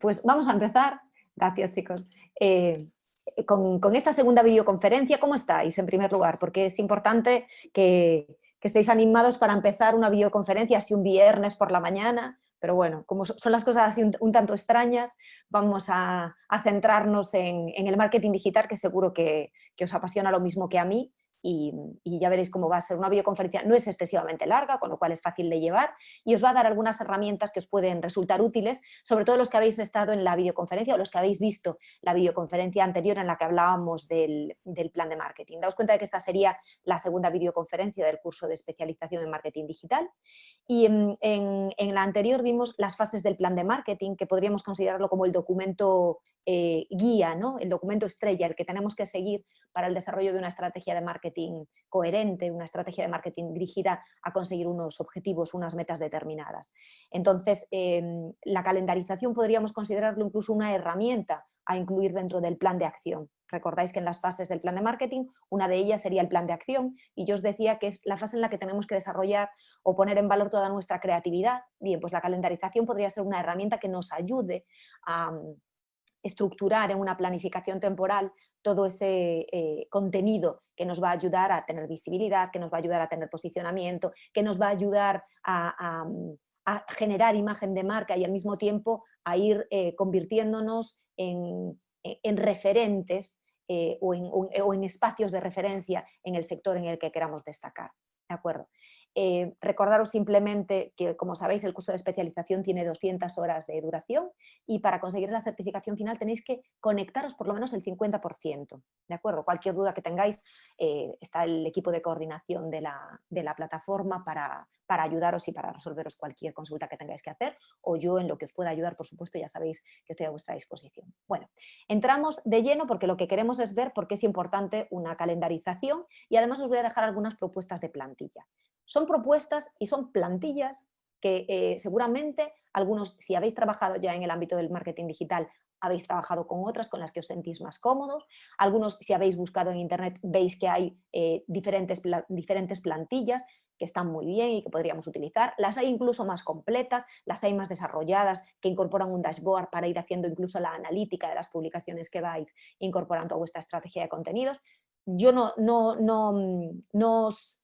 Pues vamos a empezar, gracias chicos, con esta segunda videoconferencia. ¿Cómo estáis en primer lugar? Porque es importante que estéis animados para empezar una videoconferencia así un viernes por la mañana, pero bueno, como son las cosas así un tanto extrañas, vamos a centrarnos en el marketing digital, que seguro que os apasiona lo mismo que a mí. Y ya veréis cómo va a ser una videoconferencia. No es excesivamente larga, con lo cual es fácil de llevar y os va a dar algunas herramientas que os pueden resultar útiles, sobre todo los que habéis estado en la videoconferencia o los que habéis visto la videoconferencia anterior en la que hablábamos del plan de marketing. Daos cuenta de que esta sería la segunda videoconferencia del curso de especialización en marketing digital. Y en la anterior vimos las fases del plan de marketing, que podríamos considerarlo como el documento guía, ¿no? El documento estrella, el que tenemos que seguir para el desarrollo de una estrategia de marketing coherente, una estrategia de marketing dirigida a conseguir unos objetivos, unas metas determinadas. Entonces, la calendarización podríamos considerarlo incluso una herramienta a incluir dentro del plan de acción. Recordáis que en las fases del plan de marketing, una de ellas sería el plan de acción, y yo os decía que es la fase en la que tenemos que desarrollar o poner en valor toda nuestra creatividad. Bien, pues la calendarización podría ser una herramienta que nos ayude a estructurar en una planificación temporal todo ese contenido que nos va a ayudar a tener visibilidad, que nos va a ayudar a tener posicionamiento, que nos va a ayudar a generar imagen de marca y al mismo tiempo a ir convirtiéndonos en referentes o en espacios de referencia en el sector en el que queramos destacar. ¿De acuerdo? Recordaros simplemente que, como sabéis, el curso de especialización tiene 200 horas de duración y para conseguir la certificación final tenéis que conectaros por lo menos el 50%. ¿De acuerdo? Cualquier duda que tengáis, está el equipo de coordinación de la plataforma para ayudaros y para resolveros cualquier consulta que tengáis que hacer, o yo en lo que os pueda ayudar, por supuesto, ya sabéis que estoy a vuestra disposición. Bueno, entramos de lleno porque lo que queremos es ver por qué es importante una calendarización y además os voy a dejar algunas propuestas de plantilla. Son propuestas y son plantillas que seguramente algunos, si habéis trabajado ya en el ámbito del marketing digital, habéis trabajado con otras con las que os sentís más cómodos. Algunos, si habéis buscado en internet, veis que hay diferentes plantillas que están muy bien y que podríamos utilizar. Las hay incluso más completas, las hay más desarrolladas, que incorporan un dashboard para ir haciendo incluso la analítica de las publicaciones que vais incorporando a vuestra estrategia de contenidos. Yo no os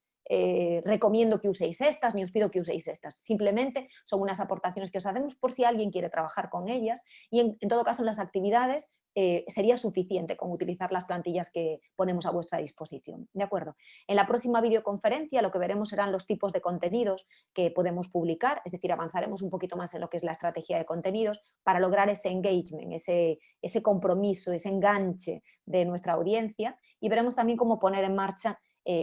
recomiendo que uséis estas, ni os pido que uséis estas. Simplemente son unas aportaciones que os hacemos por si alguien quiere trabajar con ellas y en todo caso en las actividades sería suficiente con utilizar las plantillas que ponemos a vuestra disposición. ¿De acuerdo? En la próxima videoconferencia lo que veremos serán los tipos de contenidos que podemos publicar, es decir, avanzaremos un poquito más en lo que es la estrategia de contenidos para lograr ese engagement, ese compromiso, ese enganche de nuestra audiencia, y veremos también cómo poner en marcha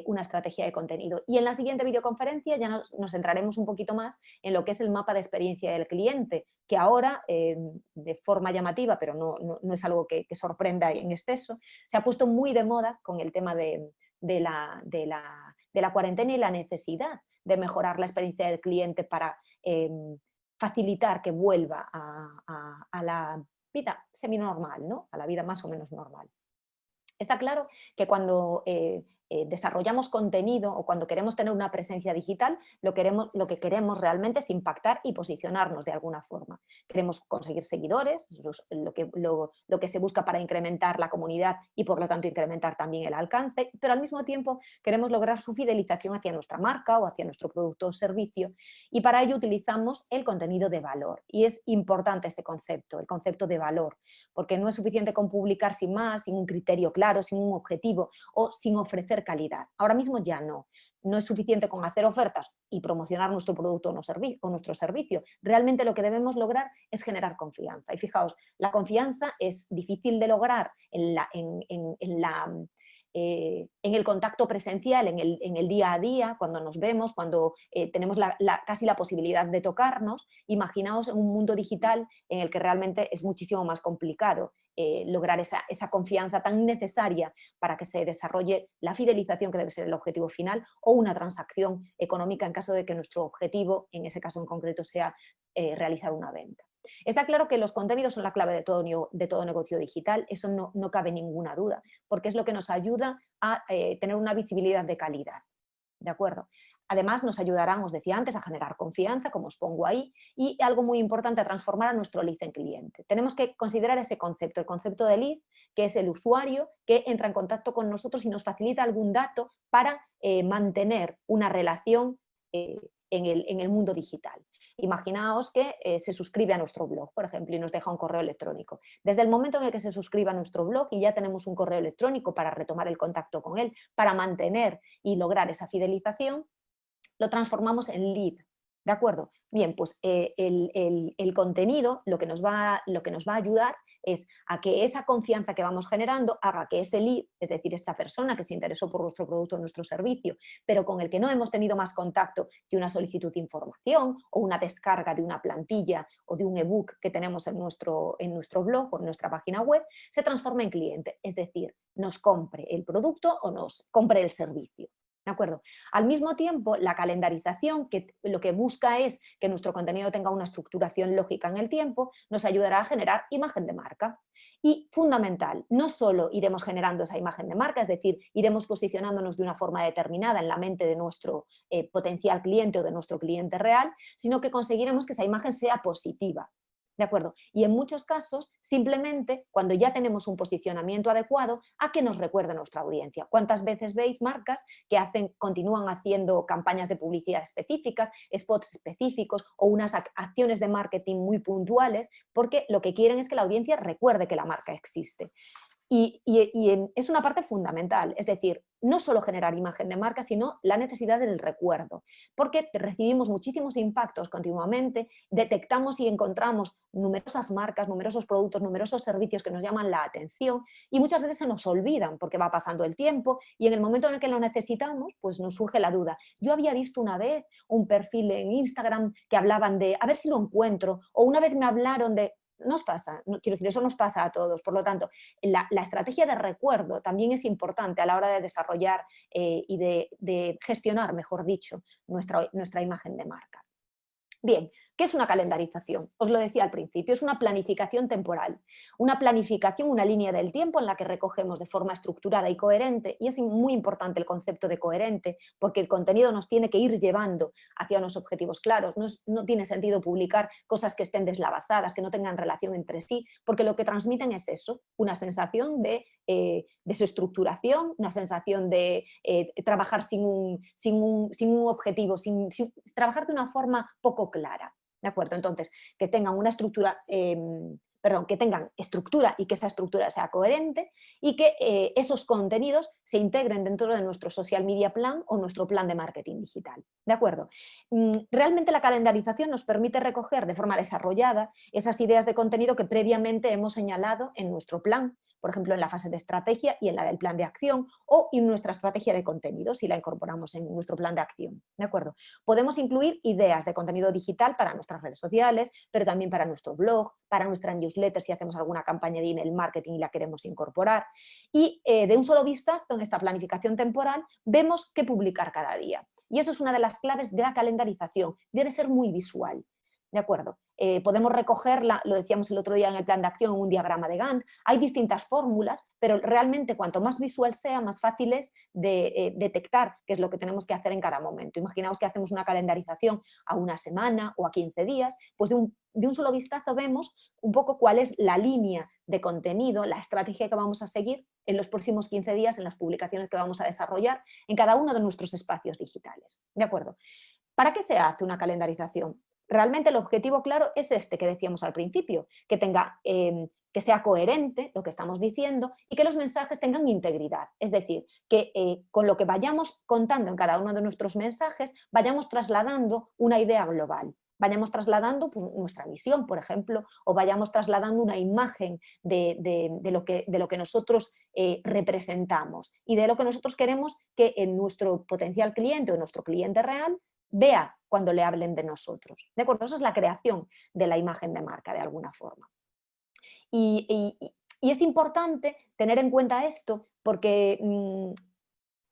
una estrategia de contenido. Y en la siguiente videoconferencia ya nos centraremos un poquito más en lo que es el mapa de experiencia del cliente, que ahora, de forma llamativa, pero no es algo que sorprenda en exceso, se ha puesto muy de moda con el tema de la cuarentena y la necesidad de mejorar la experiencia del cliente para facilitar que vuelva a la vida seminormal, ¿no? A la vida más o menos normal. Está claro que cuando desarrollamos contenido o cuando queremos tener una presencia digital, lo que queremos realmente es impactar y posicionarnos de alguna forma. Queremos conseguir seguidores, eso es lo que se busca para incrementar la comunidad y por lo tanto incrementar también el alcance, pero al mismo tiempo queremos lograr su fidelización hacia nuestra marca o hacia nuestro producto o servicio, y para ello utilizamos el contenido de valor. Y es importante este concepto, el concepto de valor, porque no es suficiente con publicar sin más, sin un criterio claro, sin un objetivo o sin ofrecer calidad. Ahora mismo ya no. No es suficiente con hacer ofertas y promocionar nuestro producto o nuestro servicio. Realmente lo que debemos lograr es generar confianza. Y fijaos, la confianza es difícil de lograr en el contacto presencial, en el día a día, cuando nos vemos, cuando tenemos casi la posibilidad de tocarnos. Imaginaos en un mundo digital en el que realmente es muchísimo más complicado lograr esa confianza tan necesaria para que se desarrolle la fidelización, que debe ser el objetivo final, o una transacción económica en caso de que nuestro objetivo, en ese caso en concreto, sea realizar una venta. Está claro que los contenidos son la clave de todo negocio digital, eso no cabe ninguna duda, porque es lo que nos ayuda a tener una visibilidad de calidad. ¿De acuerdo? Además, nos ayudarán, os decía antes, a generar confianza, como os pongo ahí, y algo muy importante, a transformar a nuestro lead en cliente. Tenemos que considerar ese concepto, el concepto de lead, que es el usuario que entra en contacto con nosotros y nos facilita algún dato para mantener una relación en el mundo digital. Imaginaos que se suscribe a nuestro blog, por ejemplo, y nos deja un correo electrónico. Desde el momento en el que se suscribe a nuestro blog y ya tenemos un correo electrónico para retomar el contacto con él, para mantener y lograr esa fidelización, lo transformamos en lead, ¿de acuerdo? Bien, pues el contenido lo que nos va a ayudar es a que esa confianza que vamos generando haga que ese lead, es decir, esa persona que se interesó por nuestro producto o nuestro servicio, pero con el que no hemos tenido más contacto que una solicitud de información o una descarga de una plantilla o de un ebook que tenemos en nuestro blog o en nuestra página web, se transforma en cliente, es decir, nos compre el producto o nos compre el servicio. ¿De acuerdo? Al mismo tiempo, la calendarización, que lo que busca es que nuestro contenido tenga una estructuración lógica en el tiempo, nos ayudará a generar imagen de marca. Y fundamental, no solo iremos generando esa imagen de marca, es decir, iremos posicionándonos de una forma determinada en la mente de nuestro potencial cliente o de nuestro cliente real, sino que conseguiremos que esa imagen sea positiva. ¿De acuerdo? Y en muchos casos, simplemente cuando ya tenemos un posicionamiento adecuado, a que nos recuerde nuestra audiencia. ¿Cuántas veces veis marcas que continúan haciendo campañas de publicidad específicas, spots específicos o unas acciones de marketing muy puntuales? Porque lo que quieren es que la audiencia recuerde que la marca existe. Y es una parte fundamental, es decir, no solo generar imagen de marca, sino la necesidad del recuerdo, porque recibimos muchísimos impactos continuamente, detectamos y encontramos numerosas marcas, numerosos productos, numerosos servicios que nos llaman la atención y muchas veces se nos olvidan porque va pasando el tiempo y en el momento en el que lo necesitamos, pues nos surge la duda. Yo había visto una vez un perfil en Instagram que hablaban de, a ver si lo encuentro, o una vez me hablaron de... Nos pasa, quiero decir, eso nos pasa a todos. Por lo tanto, la estrategia de recuerdo también es importante a la hora de desarrollar y de gestionar, mejor dicho, nuestra imagen de marca. Bien, ¿qué es una calendarización? Os lo decía al principio, es una planificación temporal, una planificación, una línea del tiempo en la que recogemos de forma estructurada y coherente, y es muy importante el concepto de coherente, porque el contenido nos tiene que ir llevando hacia unos objetivos claros. No tiene sentido publicar cosas que estén deslavazadas, que no tengan relación entre sí, porque lo que transmiten es eso, una sensación de desestructuración, una sensación de trabajar sin un objetivo, trabajar de una forma poco clara, ¿de acuerdo? Entonces, que tengan una estructura, que tengan estructura y que esa estructura sea coherente y que esos contenidos se integren dentro de nuestro social media plan o nuestro plan de marketing digital, ¿de acuerdo? Realmente la calendarización nos permite recoger de forma desarrollada esas ideas de contenido que previamente hemos señalado en nuestro plan, por ejemplo, en la fase de estrategia y en la del plan de acción, o en nuestra estrategia de contenido, si la incorporamos en nuestro plan de acción, ¿de acuerdo? Podemos incluir ideas de contenido digital para nuestras redes sociales, pero también para nuestro blog, para nuestra newsletter, si hacemos alguna campaña de email marketing y la queremos incorporar. Y de un solo vistazo, en esta planificación temporal, vemos qué publicar cada día. Y eso es una de las claves de la calendarización, debe ser muy visual. ¿De acuerdo? Podemos recogerla, lo decíamos el otro día en el plan de acción, en un diagrama de Gantt. Hay distintas fórmulas, pero realmente cuanto más visual sea, más fácil es de detectar qué es lo que tenemos que hacer en cada momento. Imaginaos que hacemos una calendarización a una semana o a 15 días, pues de un solo vistazo vemos un poco cuál es la línea de contenido, la estrategia que vamos a seguir en los próximos 15 días, en las publicaciones que vamos a desarrollar en cada uno de nuestros espacios digitales. ¿De acuerdo? ¿Para qué se hace una calendarización? Realmente el objetivo claro es este que decíamos al principio, que sea coherente lo que estamos diciendo y que los mensajes tengan integridad. Es decir, que con lo que vayamos contando en cada uno de nuestros mensajes vayamos trasladando una idea global. Vayamos trasladando pues, nuestra visión, por ejemplo, o vayamos trasladando una imagen de lo que nosotros representamos y de lo que nosotros queremos que en nuestro potencial cliente o nuestro cliente real vea cuando le hablen de nosotros. ¿De acuerdo? Esa es la creación de la imagen de marca, de alguna forma. Y es importante tener en cuenta esto porque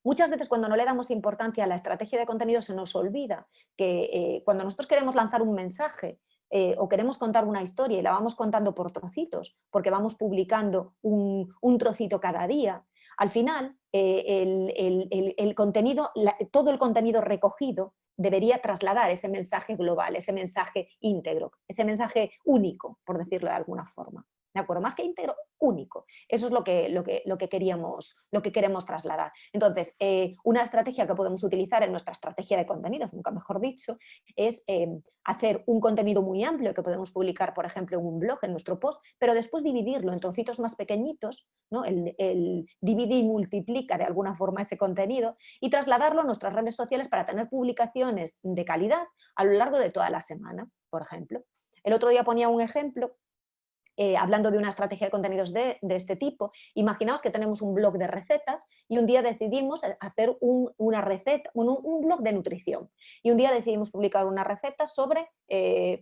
muchas veces cuando no le damos importancia a la estrategia de contenido se nos olvida que cuando nosotros queremos lanzar un mensaje o queremos contar una historia y la vamos contando por trocitos, porque vamos publicando un trocito cada día, Al final, el contenido, todo el contenido recogido debería trasladar ese mensaje global, ese mensaje íntegro, ese mensaje único, por decirlo de alguna forma. ¿De acuerdo? Más que íntegro, único. Eso es lo que queremos trasladar. Entonces, una estrategia que podemos utilizar en nuestra estrategia de contenidos, nunca mejor dicho, es hacer un contenido muy amplio que podemos publicar, por ejemplo, en un blog, en nuestro post, pero después dividirlo en trocitos más pequeñitos, ¿no? El divide y multiplica de alguna forma ese contenido y trasladarlo a nuestras redes sociales para tener publicaciones de calidad a lo largo de toda la semana, por ejemplo. El otro día ponía un ejemplo hablando de una estrategia de contenidos de este tipo. Imaginaos que tenemos un blog de recetas y un día decidimos hacer una receta, un blog de nutrición, y un día decidimos publicar una receta sobre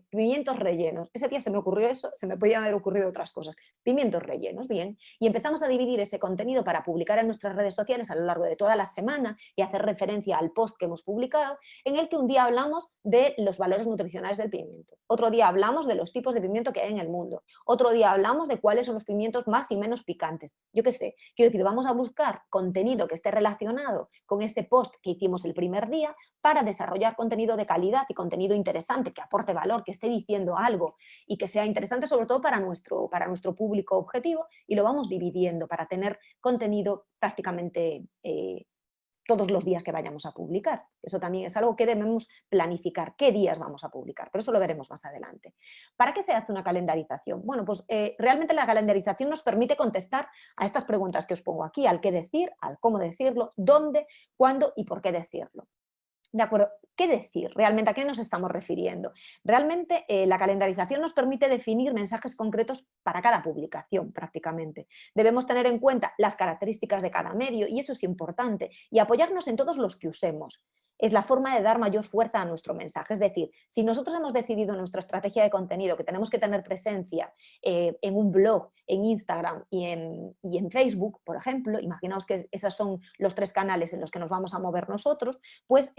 pimientos rellenos. Ese día se me ocurrió eso, se me podían haber ocurrido otras cosas. Pimientos rellenos, bien. Y empezamos a dividir ese contenido para publicar en nuestras redes sociales a lo largo de toda la semana y hacer referencia al post que hemos publicado, en el que un día hablamos de los valores nutricionales del pimiento, otro día hablamos de los tipos de pimiento que hay en el mundo, otro día hablamos de cuáles son los pimientos más y menos picantes. Yo qué sé, quiero decir, vamos a buscar contenido que esté relacionado con ese post que hicimos el primer día para desarrollar contenido de calidad y contenido interesante, que aporte valor, que esté diciendo algo y que sea interesante sobre todo para nuestro público objetivo, y lo vamos dividiendo para tener contenido prácticamente todos los días que vayamos a publicar. Eso también es algo que debemos planificar, qué días vamos a publicar, pero eso lo veremos más adelante. ¿Para qué se hace una calendarización? Bueno, pues realmente la calendarización nos permite contestar a estas preguntas que os pongo aquí, al qué decir, al cómo decirlo, dónde, cuándo y por qué decirlo. De acuerdo, ¿qué decir? ¿Realmente a qué nos estamos refiriendo? Realmente la calendarización nos permite definir mensajes concretos para cada publicación prácticamente. Debemos tener en cuenta las características de cada medio y eso es importante, y apoyarnos en todos los que usemos. Es la forma de dar mayor fuerza a nuestro mensaje. Es decir, si nosotros hemos decidido en nuestra estrategia de contenido que tenemos que tener presencia en un blog, en Instagram y en Facebook, por ejemplo, imaginaos que esos son los 3 canales en los que nos vamos a mover nosotros, pues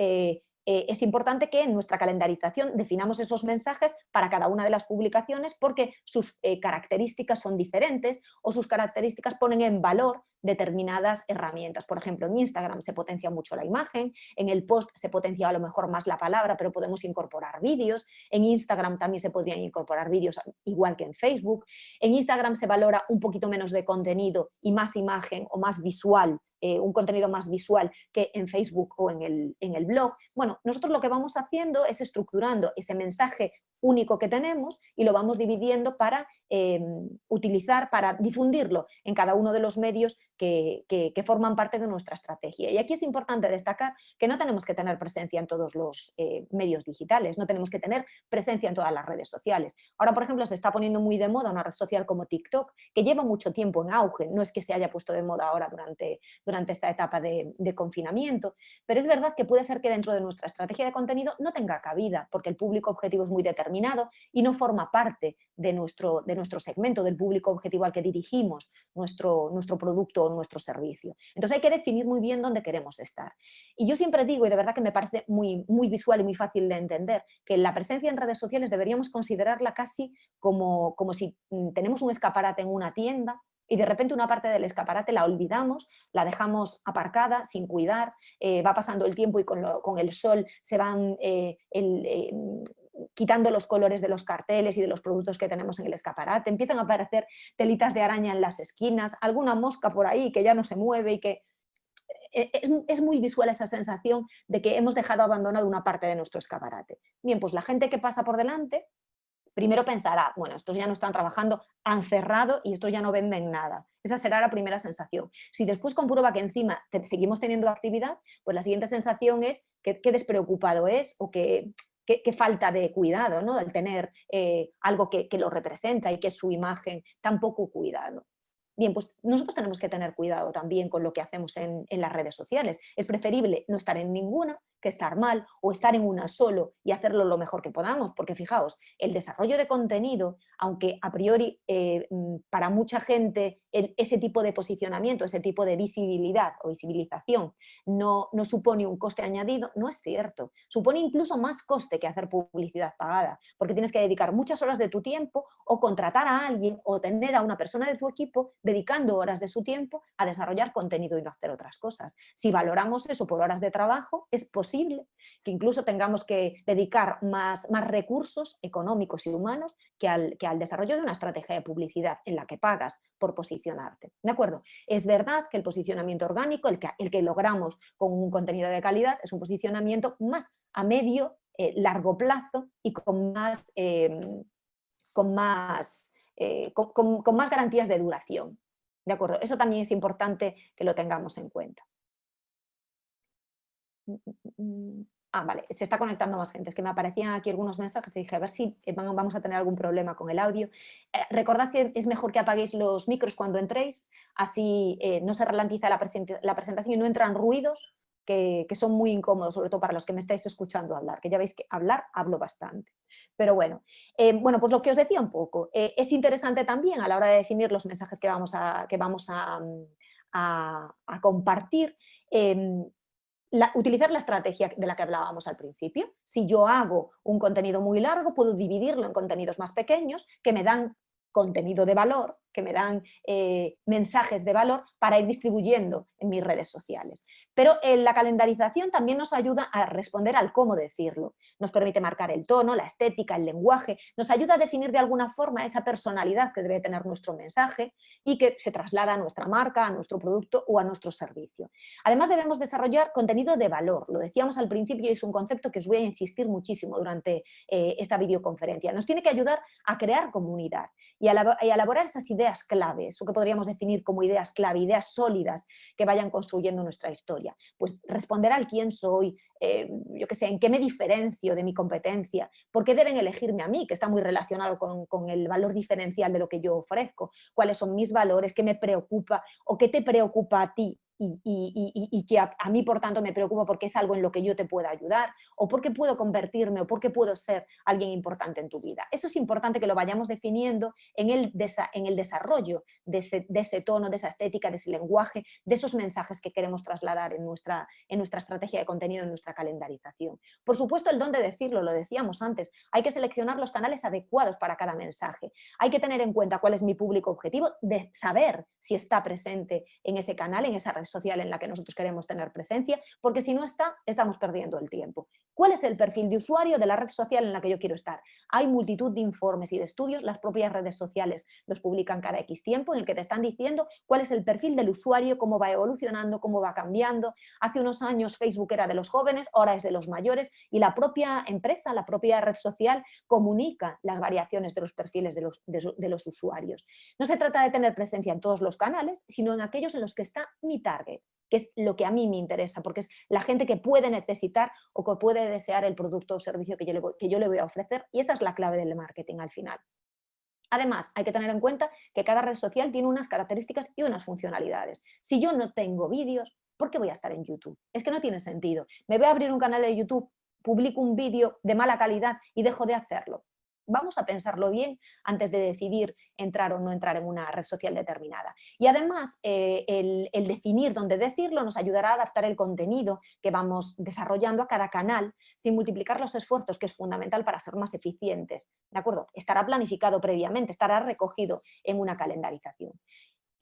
es importante que en nuestra calendarización definamos esos mensajes para cada una de las publicaciones, porque sus características son diferentes o sus características ponen en valor determinadas herramientas. Por ejemplo, en Instagram se potencia mucho la imagen, en el post se potencia a lo mejor más la palabra, pero podemos incorporar vídeos. En Instagram también se podrían incorporar vídeos igual que en Facebook. En Instagram se valora un poquito menos de contenido y más imagen o más visual, un contenido más visual que en Facebook o en el blog. Bueno, nosotros lo que vamos haciendo es estructurando ese mensaje único que tenemos y lo vamos dividiendo para utilizar, para difundirlo en cada uno de los medios que forman parte de nuestra estrategia. Y aquí es importante destacar que no tenemos que tener presencia en todos los medios digitales, no tenemos que tener presencia en todas las redes sociales. Ahora, por ejemplo, se está poniendo muy de moda una red social como TikTok, que lleva mucho tiempo en auge, no es que se haya puesto de moda ahora durante esta etapa de confinamiento, pero es verdad que puede ser que dentro de nuestra estrategia de contenido no tenga cabida, porque el público objetivo es muy determinado y no forma parte de nuestro segmento, del público objetivo al que dirigimos nuestro producto o nuestro servicio. Entonces hay que definir muy bien dónde queremos estar. Y yo siempre digo, y de verdad que me parece muy, muy visual y muy fácil de entender, que la presencia en redes sociales deberíamos considerarla casi como si tenemos un escaparate en una tienda y de repente una parte del escaparate la olvidamos, la dejamos aparcada sin cuidar, va pasando el tiempo y con el sol se van quitando los colores de los carteles y de los productos que tenemos en el escaparate, empiezan a aparecer telitas de araña en las esquinas, alguna mosca por ahí que ya no se mueve y que es muy visual esa sensación de que hemos dejado abandonado una parte de nuestro escaparate. Bien, pues la gente que pasa por delante primero pensará, bueno, estos ya no están trabajando, han cerrado y estos ya no venden nada. Esa será la primera sensación. Si después comprueba que encima seguimos teniendo actividad, pues la siguiente sensación es que despreocupado es o que falta de cuidado, ¿no? Al tener algo que lo representa y que es su imagen tan poco cuidado. Bien, pues nosotros tenemos que tener cuidado también con lo que hacemos en las redes sociales. Es preferible no estar en ninguna que estar mal o estar en una solo y hacerlo lo mejor que podamos, porque fijaos, el desarrollo de contenido, aunque a priori para mucha gente ese tipo de posicionamiento, ese tipo de visibilidad o visibilización no supone un coste añadido, no es cierto. Supone incluso más coste que hacer publicidad pagada, porque tienes que dedicar muchas horas de tu tiempo o contratar a alguien o tener a una persona de tu equipo dedicando horas de su tiempo a desarrollar contenido y no hacer otras cosas. Si valoramos eso por horas de trabajo, es posible que incluso tengamos que dedicar más recursos económicos y humanos que al desarrollo de una estrategia de publicidad en la que pagas por posicionarte. ¿De acuerdo? Es verdad que el posicionamiento orgánico, el que logramos con un contenido de calidad, es un posicionamiento más a medio, largo plazo y con más garantías de duración. ¿De acuerdo? Eso también es importante que lo tengamos en cuenta. Vale, se está conectando más gente. Es que me aparecían aquí algunos mensajes y dije, a ver si vamos a tener algún problema con el audio. Recordad que es mejor que apaguéis los micros cuando entréis, así no se ralentiza la presentación y no entran ruidos que son muy incómodos, sobre todo para los que me estáis escuchando hablar, que ya veis que hablo bastante. Pero bueno, pues lo que os decía un poco, es interesante también a la hora de definir los mensajes que vamos a compartir, utilizar la estrategia de la que hablábamos al principio. Si yo hago un contenido muy largo, puedo dividirlo en contenidos más pequeños que me dan contenido de valor, que me dan mensajes de valor para ir distribuyendo en mis redes sociales. Pero la calendarización también nos ayuda a responder al cómo decirlo. Nos permite marcar el tono, la estética, el lenguaje, nos ayuda a definir de alguna forma esa personalidad que debe tener nuestro mensaje y que se traslada a nuestra marca, a nuestro producto o a nuestro servicio. Además debemos desarrollar contenido de valor, lo decíamos al principio y es un concepto que os voy a insistir muchísimo durante esta videoconferencia. Nos tiene que ayudar a crear comunidad y a elaborar esas ideas clave, eso que podríamos definir como ideas clave, ideas sólidas que vayan construyendo nuestra historia. Pues responder al quién soy, yo qué sé, en qué me diferencio de mi competencia, por qué deben elegirme a mí, que está muy relacionado con el valor diferencial de lo que yo ofrezco, cuáles son mis valores, qué me preocupa o qué te preocupa a ti. Y que a mí, por tanto, me preocupa porque es algo en lo que yo te pueda ayudar o porque puedo convertirme o porque puedo ser alguien importante en tu vida. Eso es importante que lo vayamos definiendo en el desarrollo de ese tono, de esa estética, de ese lenguaje, de esos mensajes que queremos trasladar en nuestra estrategia de contenido, en nuestra calendarización. Por supuesto, el don de decirlo, lo decíamos antes, hay que seleccionar los canales adecuados para cada mensaje. Hay que tener en cuenta cuál es mi público objetivo, de saber si está presente en ese canal, en esa red social en la que nosotros queremos tener presencia, porque si no está, estamos perdiendo el tiempo. ¿Cuál es el perfil de usuario de la red social en la que yo quiero estar? Hay multitud de informes y de estudios, las propias redes sociales los publican cada X tiempo, en el que te están diciendo cuál es el perfil del usuario, cómo va evolucionando, cómo va cambiando. Hace unos años Facebook era de los jóvenes, ahora es de los mayores y la propia empresa, la propia red social comunica las variaciones de los perfiles de los usuarios. No se trata de tener presencia en todos los canales, sino en aquellos en los que está mi target, que es lo que a mí me interesa, porque es la gente que puede necesitar o que puede desear el producto o servicio que yo le voy a ofrecer, y esa es la clave del marketing al final. Además, hay que tener en cuenta que cada red social tiene unas características y unas funcionalidades. Si yo no tengo vídeos, ¿por qué voy a estar en YouTube? Es que no tiene sentido. Me voy a abrir un canal de YouTube, publico un vídeo de mala calidad y dejo de hacerlo. Vamos a pensarlo bien antes de decidir entrar o no entrar en una red social determinada. Y además, el definir dónde decirlo nos ayudará a adaptar el contenido que vamos desarrollando a cada canal sin multiplicar los esfuerzos, que es fundamental para ser más eficientes. ¿De acuerdo? Estará planificado previamente, estará recogido en una calendarización.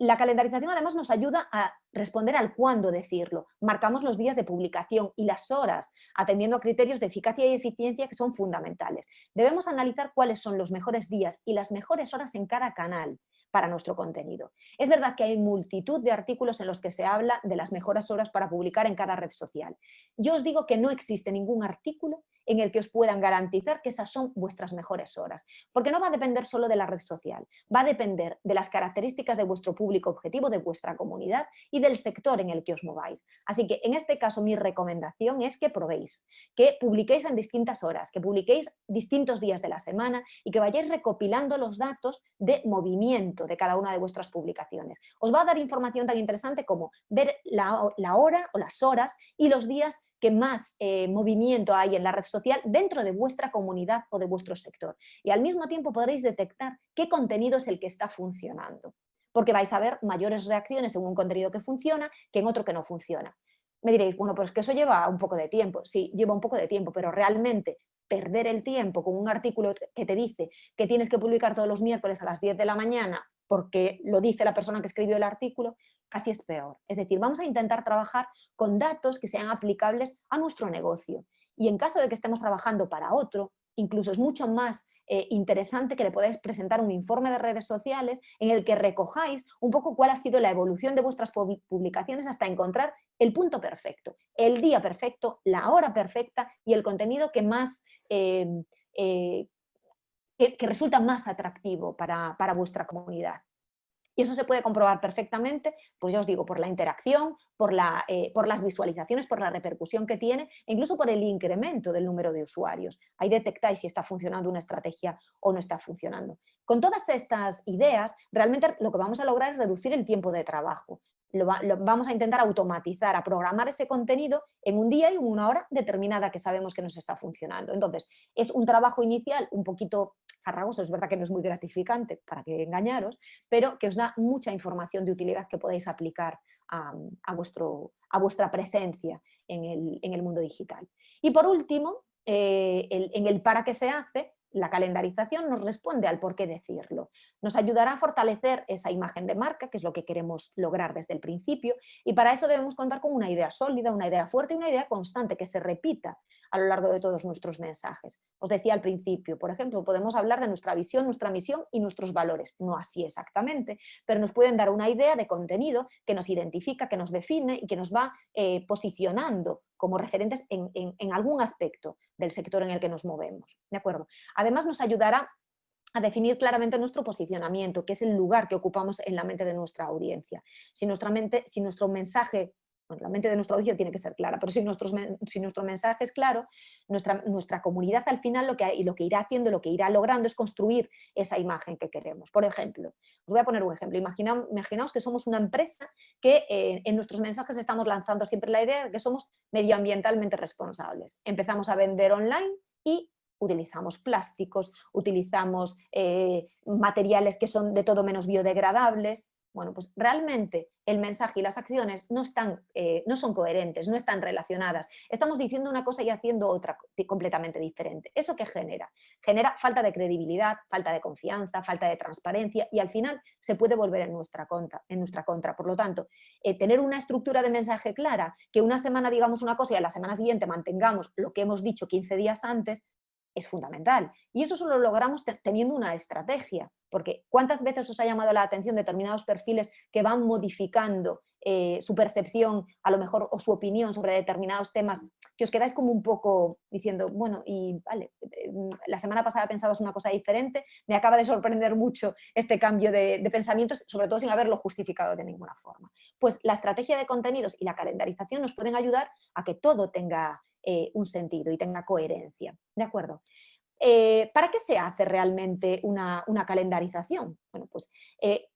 La calendarización además nos ayuda a responder al cuándo decirlo. Marcamos los días de publicación y las horas, atendiendo a criterios de eficacia y eficiencia que son fundamentales. Debemos analizar cuáles son los mejores días y las mejores horas en cada canal para nuestro contenido. Es verdad que hay multitud de artículos en los que se habla de las mejores horas para publicar en cada red social. Yo os digo que no existe ningún artículo en el que os puedan garantizar que esas son vuestras mejores horas, porque no va a depender solo de la red social, va a depender de las características de vuestro público objetivo, de vuestra comunidad y del sector en el que os mováis. Así que en este caso mi recomendación es que probéis, que publiquéis en distintas horas, que publiquéis distintos días de la semana y que vayáis recopilando los datos de movimiento de cada una de vuestras publicaciones. Os va a dar información tan interesante como ver la hora o las horas y los días que más movimiento hay en la red social dentro de vuestra comunidad o de vuestro sector. Y al mismo tiempo podréis detectar qué contenido es el que está funcionando, porque vais a ver mayores reacciones en un contenido que funciona que en otro que no funciona. Me diréis, bueno, pues que eso lleva un poco de tiempo. Sí, lleva un poco de tiempo, pero realmente perder el tiempo con un artículo que te dice que tienes que publicar todos los miércoles a las 10 de la mañana porque lo dice la persona que escribió el artículo, casi es peor. Es decir, vamos a intentar trabajar con datos que sean aplicables a nuestro negocio. Y en caso de que estemos trabajando para otro, incluso es mucho más interesante que le podáis presentar un informe de redes sociales en el que recojáis un poco cuál ha sido la evolución de vuestras publicaciones hasta encontrar el punto perfecto, el día perfecto, la hora perfecta y el contenido que más que resulta más atractivo para vuestra comunidad. Y eso se puede comprobar perfectamente, pues ya os digo, por la interacción, por las visualizaciones, por la repercusión que tiene e incluso por el incremento del número de usuarios. Ahí detectáis si está funcionando una estrategia o no está funcionando. Con todas estas ideas, realmente lo que vamos a lograr es reducir el tiempo de trabajo. Lo vamos a intentar automatizar, a programar ese contenido en un día y en una hora determinada que sabemos que nos está funcionando. Entonces, es un trabajo inicial un poquito farragoso, es verdad que no es muy gratificante, para que engañaros, pero que os da mucha información de utilidad que podéis aplicar a vuestra presencia en el mundo digital. Y por último, en el para qué se hace, la calendarización nos responde al por qué decirlo. Nos ayudará a fortalecer esa imagen de marca, que es lo que queremos lograr desde el principio, y para eso debemos contar con una idea sólida, una idea fuerte y una idea constante que se repita a lo largo de todos nuestros mensajes. Os decía al principio, por ejemplo, podemos hablar de nuestra visión, nuestra misión y nuestros valores. No así exactamente, pero nos pueden dar una idea de contenido que nos identifica, que nos define y que nos va posicionando como referentes en algún aspecto del sector en el que nos movemos. ¿De acuerdo? Además, nos ayudará a definir claramente nuestro posicionamiento, que es el lugar que ocupamos en la mente de nuestra audiencia. Si nuestro mensaje, bueno, la mente de nuestra audiencia tiene que ser clara, pero si nuestro mensaje es claro, nuestra comunidad al final lo que irá haciendo, lo que irá logrando es construir esa imagen que queremos. Por ejemplo, os voy a poner un ejemplo. Imaginaos que somos una empresa que en nuestros mensajes estamos lanzando siempre la idea de que somos medioambientalmente responsables. Empezamos a vender online y utilizamos plásticos, utilizamos materiales que son de todo menos biodegradables. Bueno, pues realmente el mensaje y las acciones no son coherentes, no están relacionadas. Estamos diciendo una cosa y haciendo otra completamente diferente. ¿Eso qué genera? Genera falta de credibilidad, falta de confianza, falta de transparencia y al final se puede volver en nuestra contra. Por lo tanto, tener una estructura de mensaje clara, que una semana digamos una cosa y a la semana siguiente mantengamos lo que hemos dicho 15 días antes, es fundamental. Y eso solo lo logramos teniendo una estrategia, porque ¿cuántas veces os ha llamado la atención determinados perfiles que van modificando su percepción, a lo mejor, o su opinión sobre determinados temas, que os quedáis como un poco diciendo, bueno, y vale, la semana pasada pensabas una cosa diferente, me acaba de sorprender mucho este cambio de pensamientos, sobre todo sin haberlo justificado de ninguna forma? Pues la estrategia de contenidos y la calendarización nos pueden ayudar a que todo tenga un sentido y tenga coherencia. ¿De acuerdo? ¿Para qué se hace realmente una calendarización? Bueno, pues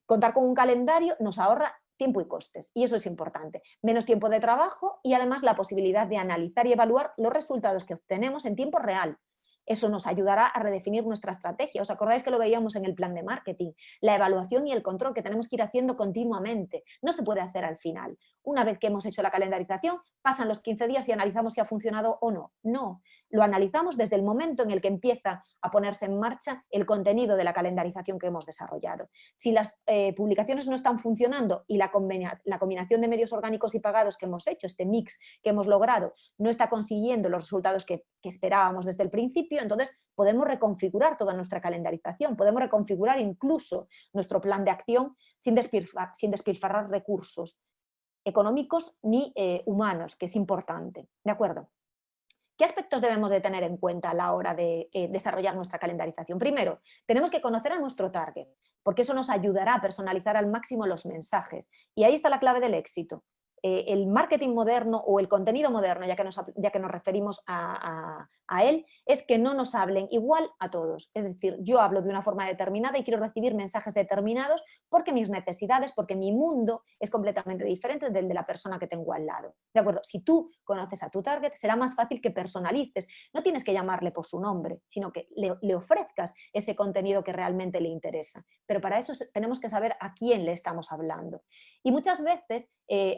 contar con un calendario nos ahorra tiempo y costes, y eso es importante. Menos tiempo de trabajo y además la posibilidad de analizar y evaluar los resultados que obtenemos en tiempo real. Eso nos ayudará a redefinir nuestra estrategia. ¿Os acordáis que lo veíamos en el plan de marketing? La evaluación y el control que tenemos que ir haciendo continuamente. No se puede hacer al final. Una vez que hemos hecho la calendarización, pasan los 15 días y analizamos si ha funcionado o no. No, lo analizamos desde el momento en el que empieza a ponerse en marcha el contenido de la calendarización que hemos desarrollado. Si las publicaciones no están funcionando y la combinación de medios orgánicos y pagados que hemos hecho, este mix que hemos logrado, no está consiguiendo los resultados que esperábamos desde el principio, entonces podemos reconfigurar toda nuestra calendarización, podemos reconfigurar incluso nuestro plan de acción sin despilfarrar recursos económicos ni humanos, que es importante. ¿De acuerdo? ¿Qué aspectos debemos de tener en cuenta a la hora de desarrollar nuestra calendarización? Primero, tenemos que conocer a nuestro target, porque eso nos ayudará a personalizar al máximo los mensajes. Y ahí está la clave del éxito. El marketing moderno o el contenido moderno, ya que nos referimos a a él es que no nos hablen igual a todos. Es decir, yo hablo de una forma determinada y quiero recibir mensajes determinados porque mis necesidades, porque mi mundo es completamente diferente del de la persona que tengo al lado. ¿De acuerdo? Si tú conoces a tu target, será más fácil que personalices. No tienes que llamarle por su nombre, sino que le ofrezcas ese contenido que realmente le interesa. Pero para eso tenemos que saber a quién le estamos hablando. Y muchas veces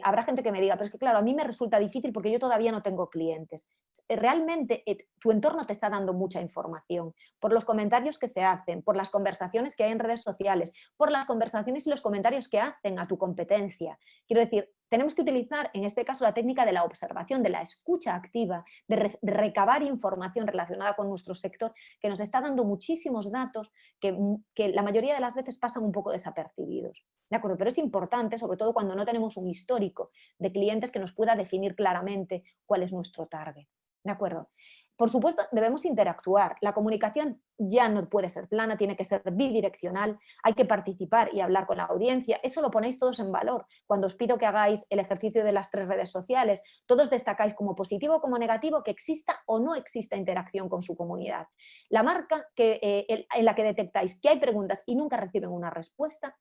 habrá gente que me diga, pero es que claro, a mí me resulta difícil porque yo todavía no tengo clientes. Realmente tu entorno te está dando mucha información por los comentarios que se hacen, por las conversaciones que hay en redes sociales, por las conversaciones y los comentarios que hacen a tu competencia. Quiero decir, tenemos que utilizar en este caso la técnica de la observación, de la escucha activa, de recabar información relacionada con nuestro sector, que nos está dando muchísimos datos que la mayoría de las veces pasan un poco desapercibidos. ¿De acuerdo? Pero es importante, sobre todo cuando no tenemos un histórico de clientes que nos pueda definir claramente cuál es nuestro target. ¿De acuerdo? Por supuesto, debemos interactuar. La comunicación ya no puede ser plana, tiene que ser bidireccional, hay que participar y hablar con la audiencia. Eso lo ponéis todos en valor. Cuando os pido que hagáis el ejercicio de las 3 redes sociales, todos destacáis como positivo o como negativo que exista o no exista interacción con su comunidad. La marca en la que detectáis que hay preguntas y nunca reciben una respuesta,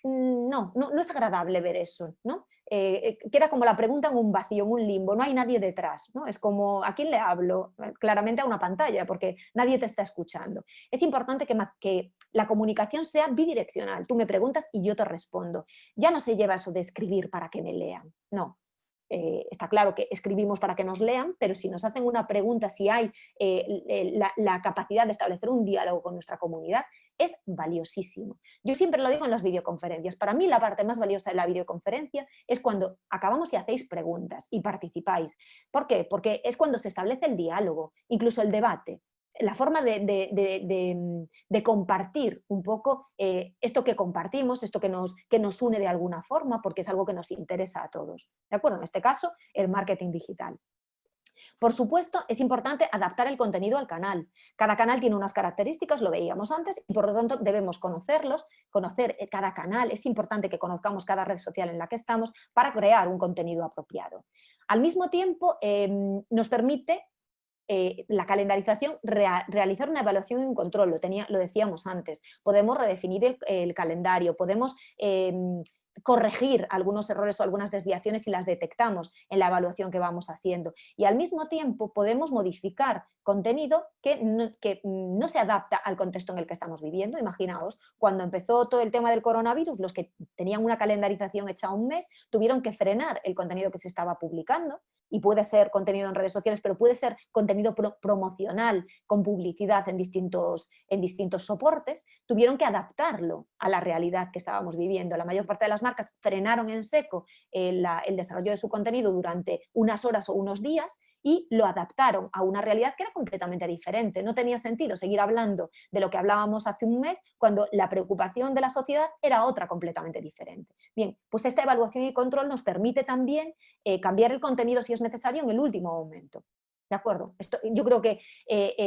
no es agradable ver eso, ¿no? Queda como la pregunta en un vacío, en un limbo, no hay nadie detrás, ¿no? Es como, ¿a quién le hablo? Claramente a una pantalla, porque nadie te está escuchando. Es importante que la comunicación sea bidireccional, tú me preguntas y yo te respondo. Ya no se lleva eso de escribir para que me lean, no. Está claro que escribimos para que nos lean, pero si nos hacen una pregunta, si hay la capacidad de establecer un diálogo con nuestra comunidad, es valiosísimo. Yo siempre lo digo en las videoconferencias. Para mí la parte más valiosa de la videoconferencia es cuando acabamos y hacéis preguntas y participáis. ¿Por qué? Porque es cuando se establece el diálogo, incluso el debate. La forma de compartir un poco esto que compartimos, esto que nos une de alguna forma, porque es algo que nos interesa a todos. ¿De acuerdo? En este caso, el marketing digital. Por supuesto, es importante adaptar el contenido al canal. Cada canal tiene unas características, lo veíamos antes, y por lo tanto debemos conocerlos, conocer cada canal. Es importante que conozcamos cada red social en la que estamos para crear un contenido apropiado. Al mismo tiempo, nos permite la calendarización, realizar una evaluación y un control, lo decíamos antes. Podemos redefinir el calendario, podemos corregir algunos errores o algunas desviaciones si las detectamos en la evaluación que vamos haciendo. Y al mismo tiempo podemos modificar contenido que no se adapta al contexto en el que estamos viviendo. Imaginaos, cuando empezó todo el tema del coronavirus, los que tenían una calendarización hecha a un mes tuvieron que frenar el contenido que se estaba publicando, y puede ser contenido en redes sociales, pero puede ser contenido promocional con publicidad en distintos soportes, tuvieron que adaptarlo a la realidad que estábamos viviendo. La mayor parte de las marcas frenaron en seco el desarrollo de su contenido durante unas horas o unos días y lo adaptaron a una realidad que era completamente diferente. No tenía sentido seguir hablando de lo que hablábamos hace un mes cuando la preocupación de la sociedad era otra completamente diferente. Bien, pues esta evaluación y control nos permite también cambiar el contenido si es necesario en el último momento. ¿De acuerdo? Yo creo que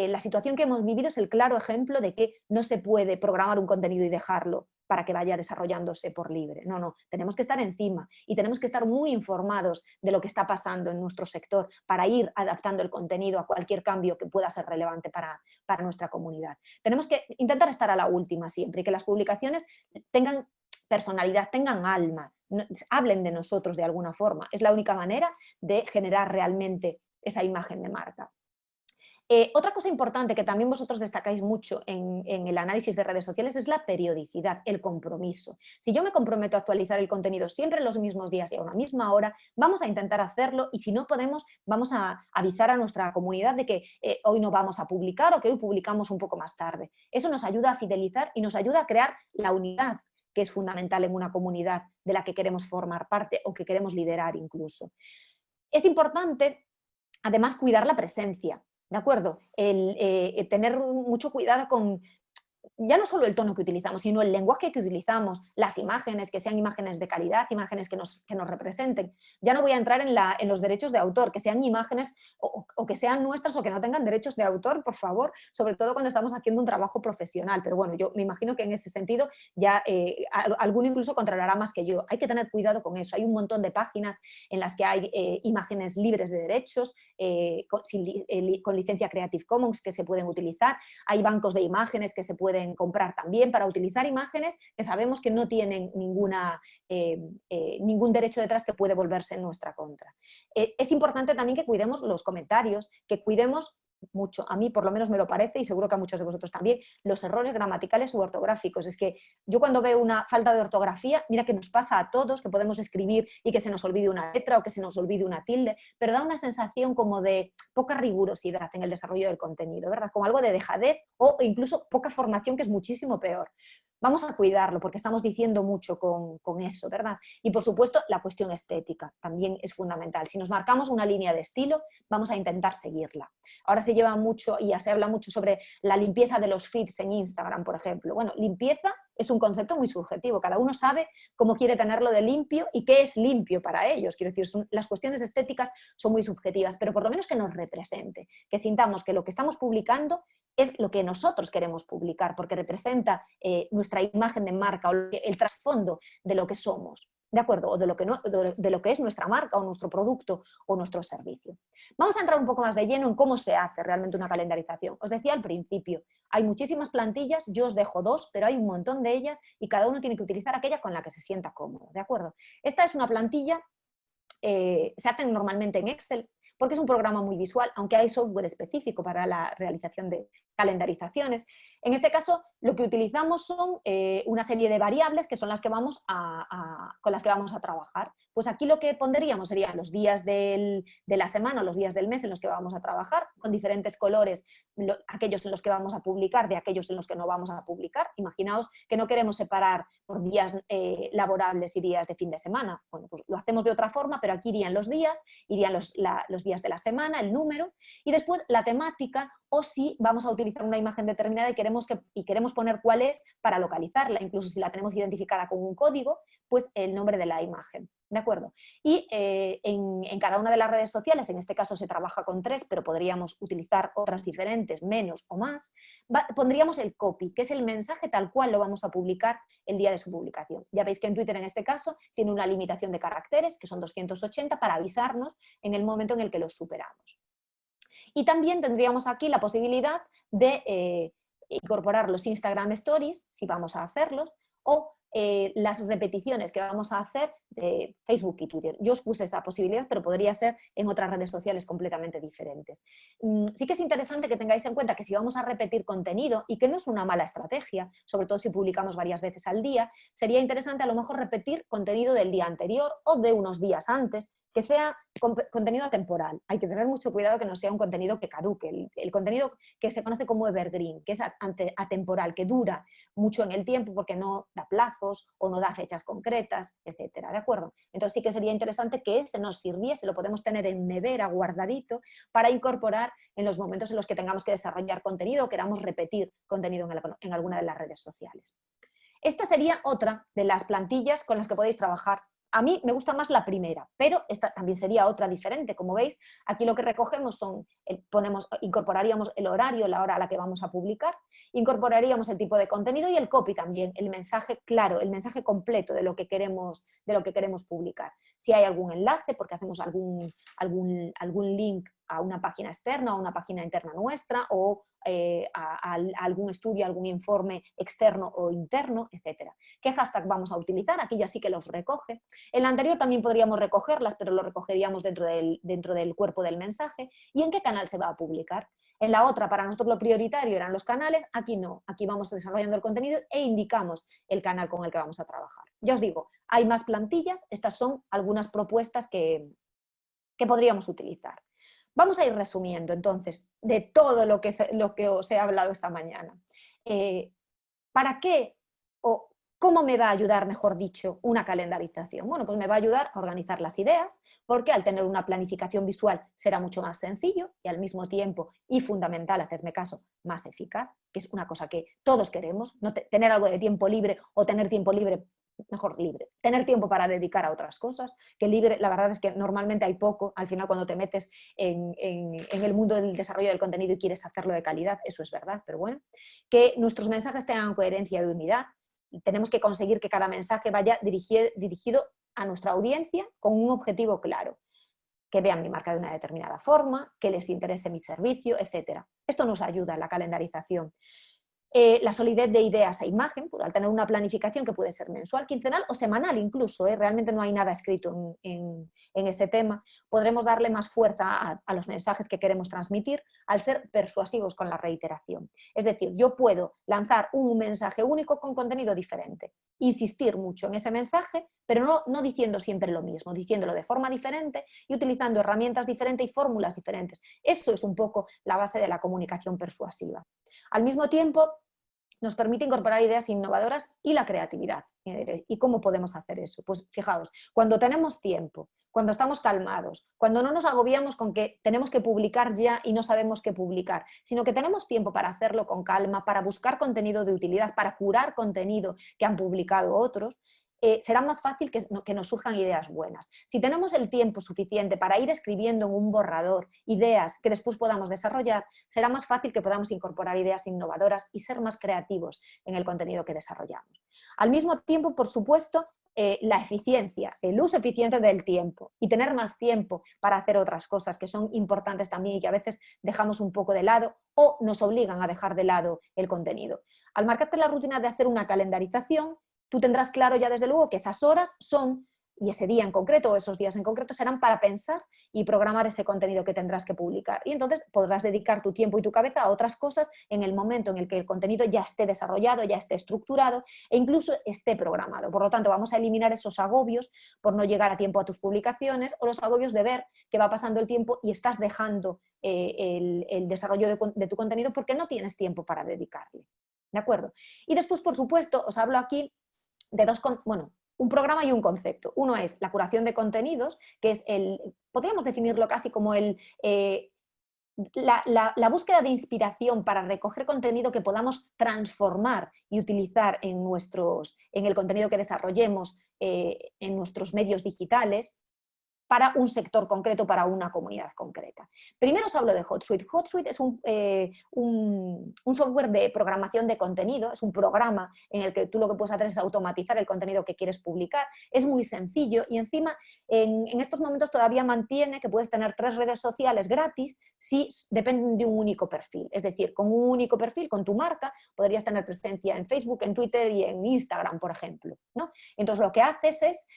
la situación que hemos vivido es el claro ejemplo de que no se puede programar un contenido y dejarlo para que vaya desarrollándose por libre. No, tenemos que estar encima y tenemos que estar muy informados de lo que está pasando en nuestro sector para ir adaptando el contenido a cualquier cambio que pueda ser relevante para nuestra comunidad. Tenemos que intentar estar a la última siempre y que las publicaciones tengan personalidad, tengan alma, hablen de nosotros de alguna forma. Es la única manera de generar realmente esa imagen de marca. Otra cosa importante que también vosotros destacáis mucho en el análisis de redes sociales es la periodicidad, el compromiso. Si yo me comprometo a actualizar el contenido siempre en los mismos días y a una misma hora, vamos a intentar hacerlo y si no podemos, vamos a avisar a nuestra comunidad de que hoy no vamos a publicar o que hoy publicamos un poco más tarde. Eso nos ayuda a fidelizar y nos ayuda a crear la unidad que es fundamental en una comunidad de la que queremos formar parte o que queremos liderar incluso. Es importante, además, cuidar la presencia. ¿De acuerdo? Tener mucho cuidado con ya no solo el tono que utilizamos, sino el lenguaje que utilizamos, las imágenes, que sean imágenes de calidad, imágenes que nos representen. Ya no voy a entrar en los derechos de autor, que sean imágenes o que sean nuestras o que no tengan derechos de autor, por favor, sobre todo cuando estamos haciendo un trabajo profesional. Pero bueno, yo me imagino que en ese sentido ya alguno incluso controlará más que yo. Hay que tener cuidado con eso. Hay un montón de páginas en las que hay imágenes libres de derechos, con licencia Creative Commons que se pueden utilizar. Hay bancos de imágenes que se pueden comprar también para utilizar imágenes que sabemos que no tienen ningún derecho detrás que puede volverse en nuestra contra. Es importante también que cuidemos los comentarios, que cuidemos mucho, a mí por lo menos me lo parece y seguro que a muchos de vosotros también, los errores gramaticales u ortográficos. Es que yo cuando veo una falta de ortografía, mira que nos pasa a todos, que podemos escribir y que se nos olvide una letra o que se nos olvide una tilde, pero da una sensación como de poca rigurosidad en el desarrollo del contenido, ¿verdad? Como algo de dejadez o incluso poca formación, que es muchísimo peor. Vamos a cuidarlo porque estamos diciendo mucho con eso, ¿verdad? Y por supuesto la cuestión estética también es fundamental. Si nos marcamos una línea de estilo, vamos a intentar seguirla. Ahora se lleva mucho y ya se habla mucho sobre la limpieza de los feeds en Instagram, por ejemplo. Bueno, limpieza es un concepto muy subjetivo. Cada uno sabe cómo quiere tenerlo de limpio y qué es limpio para ellos. Quiero decir, las cuestiones estéticas son muy subjetivas, pero por lo menos que nos represente, que sintamos que lo que estamos publicando es lo que nosotros queremos publicar, porque representa nuestra imagen de marca o el trasfondo de lo que somos, ¿de acuerdo? O de lo que es nuestra marca o nuestro producto o nuestro servicio. Vamos a entrar un poco más de lleno en cómo se hace realmente una calendarización. Os decía al principio, hay muchísimas plantillas, yo os dejo 2, pero hay un montón de ellas y cada uno tiene que utilizar aquella con la que se sienta cómodo, ¿de acuerdo? Esta es una plantilla, se hacen normalmente en Excel, porque es un programa muy visual, aunque hay software específico para la realización de calendarizaciones. En este caso, lo que utilizamos son una serie de variables que son las que con las que vamos a trabajar. Pues aquí lo que pondríamos serían los días de la semana o los días del mes en los que vamos a trabajar, con diferentes colores, aquellos en los que vamos a publicar de aquellos en los que no vamos a publicar. Imaginaos que no queremos separar por días laborables y días de fin de semana. Bueno, pues lo hacemos de otra forma, pero aquí irían los días, irían los días de la semana, el número, y después la temática, o si vamos a utilizar una imagen determinada y queremos poner cuál es para localizarla, incluso si la tenemos identificada con un código, pues el nombre de la imagen, ¿de acuerdo? Y en cada una de las redes sociales, en este caso se trabaja con 3, pero podríamos utilizar otras diferentes, menos o más, pondríamos el copy, que es el mensaje tal cual lo vamos a publicar el día de su publicación. Ya veis que en Twitter en este caso tiene una limitación de caracteres, que son 280, para avisarnos en el momento en el que los superamos. Y también tendríamos aquí la posibilidad de incorporar los Instagram Stories, si vamos a hacerlos, o las repeticiones que vamos a hacer de Facebook y Twitter. Yo os puse esa posibilidad, pero podría ser en otras redes sociales completamente diferentes. Sí que es interesante que tengáis en cuenta que si vamos a repetir contenido, y que no es una mala estrategia, sobre todo si publicamos varias veces al día, sería interesante a lo mejor repetir contenido del día anterior o de unos días antes, que sea contenido temporal. Hay que tener mucho cuidado que no sea un contenido que caduque, el contenido que se conoce como evergreen, que es atemporal, que dura mucho en el tiempo porque no da plazos o no da fechas concretas, etcétera, ¿de acuerdo? Entonces sí que sería interesante que ese nos sirviese, lo podemos tener en nevera guardadito para incorporar en los momentos en los que tengamos que desarrollar contenido o queramos repetir contenido en alguna de las redes sociales. Esta sería otra de las plantillas con las que podéis trabajar. A mí me gusta más la primera, pero esta también sería otra diferente. Como veis, aquí lo que recogemos incorporaríamos el horario, la hora a la que vamos a publicar, incorporaríamos el tipo de contenido y el copy también, el mensaje claro, el mensaje completo de lo que queremos publicar. Si hay algún enlace, porque hacemos algún link a una página externa o a una página interna nuestra, o a algún estudio, algún informe externo o interno, etc. ¿Qué hashtag vamos a utilizar? Aquí ya sí que los recoge. En la anterior también podríamos recogerlas, pero lo recogeríamos dentro del cuerpo del mensaje. ¿Y en qué canal se va a publicar? En la otra, para nosotros lo prioritario eran los canales, aquí no. Aquí vamos desarrollando el contenido e indicamos el canal con el que vamos a trabajar. Ya os digo, hay más plantillas, estas son algunas propuestas que podríamos utilizar. Vamos a ir resumiendo entonces de todo lo que os he hablado esta mañana. ¿Para qué o ¿Cómo me va a ayudar, mejor dicho, una calendarización? Bueno, pues me va a ayudar a organizar las ideas, porque al tener una planificación visual será mucho más sencillo y al mismo tiempo, y fundamental, hacedme caso, más eficaz, que es una cosa que todos queremos, no tener algo de tiempo libre o tener tiempo libre, mejor libre, tener tiempo para dedicar a otras cosas, que libre, la verdad es que normalmente hay poco, al final cuando te metes en el mundo del desarrollo del contenido y quieres hacerlo de calidad, eso es verdad, pero bueno, que nuestros mensajes tengan coherencia y unidad. Tenemos que conseguir que cada mensaje vaya dirigido a nuestra audiencia con un objetivo claro, que vean mi marca de una determinada forma, que les interese mi servicio, etc. Esto nos ayuda en la calendarización. La solidez de ideas e imagen, pues al tener una planificación que puede ser mensual, quincenal o semanal incluso, realmente no hay nada escrito en ese tema, podremos darle más fuerza a los mensajes que queremos transmitir al ser persuasivos con la reiteración. Es decir, yo puedo lanzar un mensaje único con contenido diferente, insistir mucho en ese mensaje, pero no diciendo siempre lo mismo, diciéndolo de forma diferente y utilizando herramientas diferentes y fórmulas diferentes. Eso es un poco la base de la comunicación persuasiva. Al mismo tiempo, nos permite incorporar ideas innovadoras y la creatividad. ¿Y cómo podemos hacer eso? Pues fijaos, cuando tenemos tiempo, cuando estamos calmados, cuando no nos agobiamos con que tenemos que publicar ya y no sabemos qué publicar, sino que tenemos tiempo para hacerlo con calma, para buscar contenido de utilidad, para curar contenido que han publicado otros, será más fácil que nos surjan ideas buenas. Si tenemos el tiempo suficiente para ir escribiendo en un borrador ideas que después podamos desarrollar, será más fácil que podamos incorporar ideas innovadoras y ser más creativos en el contenido que desarrollamos. Al mismo tiempo, por supuesto, la eficiencia, el uso eficiente del tiempo y tener más tiempo para hacer otras cosas que son importantes también y que a veces dejamos un poco de lado o nos obligan a dejar de lado el contenido. Al marcarte la rutina de hacer una calendarización, tú tendrás claro ya desde luego que esas horas son, y ese día en concreto o esos días en concreto serán para pensar y programar ese contenido que tendrás que publicar. Y entonces podrás dedicar tu tiempo y tu cabeza a otras cosas en el momento en el que el contenido ya esté desarrollado, ya esté estructurado e incluso esté programado. Por lo tanto, vamos a eliminar esos agobios por no llegar a tiempo a tus publicaciones o los agobios de ver que va pasando el tiempo y estás dejando el desarrollo de tu contenido porque no tienes tiempo para dedicarle. ¿De acuerdo? Y después, por supuesto, os hablo aquí de un programa y un concepto. Uno es la curación de contenidos, que es podríamos definirlo casi como la búsqueda de inspiración para recoger contenido que podamos transformar y utilizar en el contenido que desarrollemos en nuestros medios digitales, para un sector concreto, para una comunidad concreta. Primero os hablo de HotSuite. HotSuite es un software de programación de contenido, es un programa en el que tú lo que puedes hacer es automatizar el contenido que quieres publicar. Es muy sencillo y encima en estos momentos todavía mantiene que puedes tener 3 redes sociales gratis si dependen de un único perfil. Es decir, con un único perfil, con tu marca, podrías tener presencia en Facebook, en Twitter y en Instagram, por ejemplo, ¿no? Entonces lo que haces es